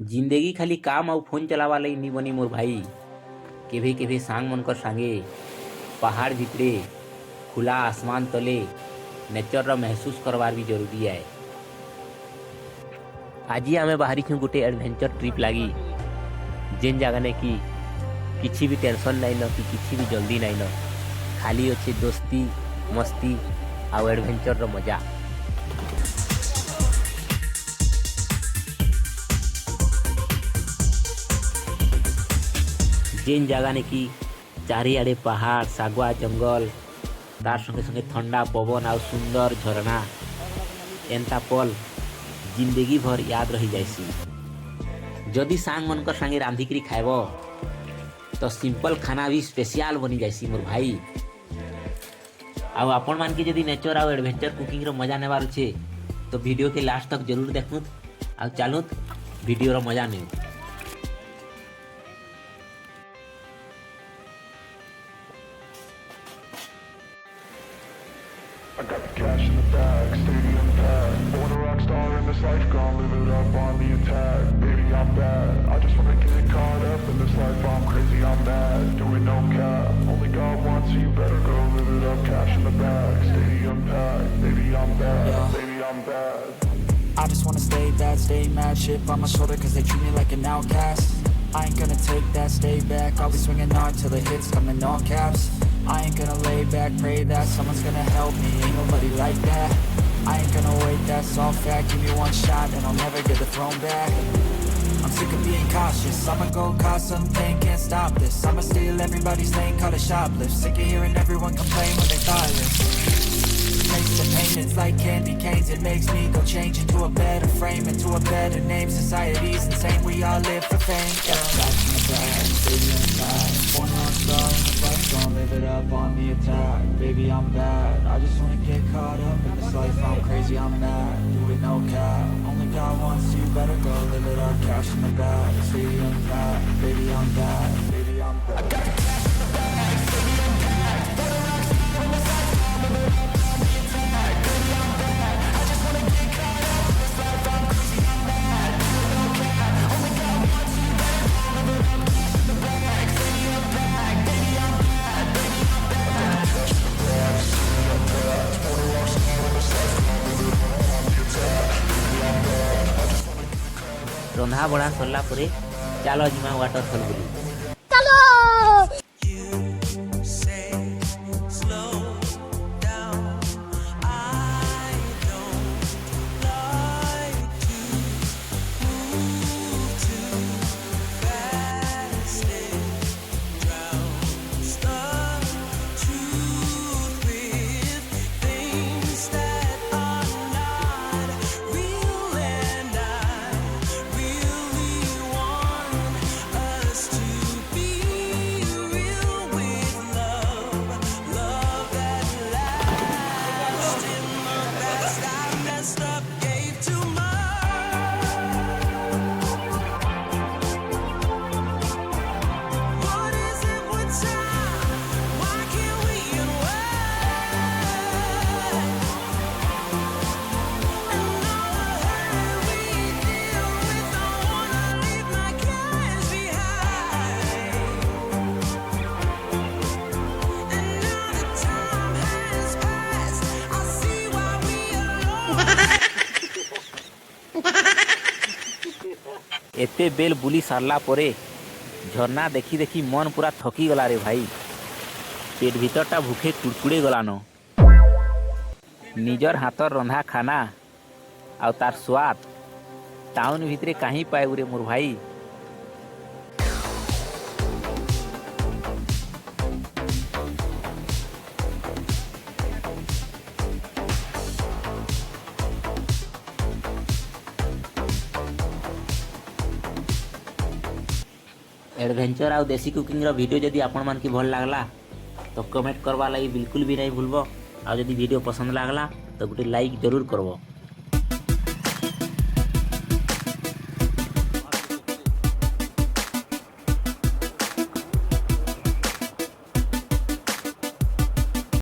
जिंदगी खाली काम और फोन चलावा लई नी बनी मोर भाई। केभे केभे सांग मनकर सांगे पहाड़ भितरे खुला आसमान तले नेचर रा महसूस करवार भी जरूरी है। आज आमे बाहरी छू गोटे एडवेंचर ट्रिप लगी जेन जगह ने कि किसी भी टेंशन नहीं न कि किसी भी जल्दी नहीं न, खाली अच्छे दोस्ती मस्ती आउ एडवेंचर रो मजा। जेन जगह ने कि चारिआडे पहाड़ सागुआ जंगल तार संगे संगे ठंडा पवन आ सुंदर झरना एंता पल जिंदगी भर याद रही जाइसी। जदि सांग मनकर संगे रांधिकरी खाएब तो सिंपल खाना भी स्पेशल बनी जाइसी मोर भाई। आउ आपण मान के जदि नेचर आउ एडवेंचर कुकिंग रो मजा नेबार छे तो वीडियो के लास्ट तक जरूर देखनुत आ चलुत वीडियो रो मजा नेउ। I got the cash in the bag, stadium packed. Born a rock star in this life, gon' live it up on the attack. Baby, I'm bad, I just wanna get caught up in this life. I'm crazy, I'm mad, doing no cap. Only God wants you, better go live it up. Cash in the bag, stadium packed. Baby, I'm bad, baby, I'm bad. I just wanna stay bad, stay mad. Shit on my shoulder cause they treat me like an outcast. I ain't gonna take that, stay back. I'll be swinging hard till the hits come in all caps. I ain't gonna lay back, pray that someone's gonna help me, ain't nobody like that. I ain't gonna wait, that's all fact. Give me one shot and I'll never get the throne back. I'm sick of being cautious, I'ma go cause something, can't stop this. I'ma steal everybody's lane, call it shoplift. Sick of hearing everyone complain when they thoughtless. Makes the pain, it's like candy canes. It makes me go change into a better frame, into a better name. Society's insane, we all live for fame. Back in the bag, baby I'm bad. Born a rock star in the fight, gon' live it up on the attack. Baby I'm bad, I just wanna get caught up in this life. I'm crazy, I'm mad, do it no cap. Only God wants you, better go live it up. Cash in the bag, stadium packed. Baby I'm bad, baby I'm bad. Randha बड़ा सरला परे चलो जिमा waterfall बुली। एते bell बुली सारला परे झरना देखी देखी मन पूरा थकी गला रे भाई। पेट भीतरटा भूखे कुड़कुड़े गलानो। निजर हाथर रंधा खाना आ तार स्वाद टाउन भितरे कहीं पाए रे मोर भाई। एडवेंचर आउ देसी कुकिंग रो वीडियो जदि आपण मान की भल लागला तो कमेंट करवा लगी बिल्कुल भी नहीं भूलबो। आ जदि वीडियो पसंद लागला तो गोटे लाइक जरूर करबो।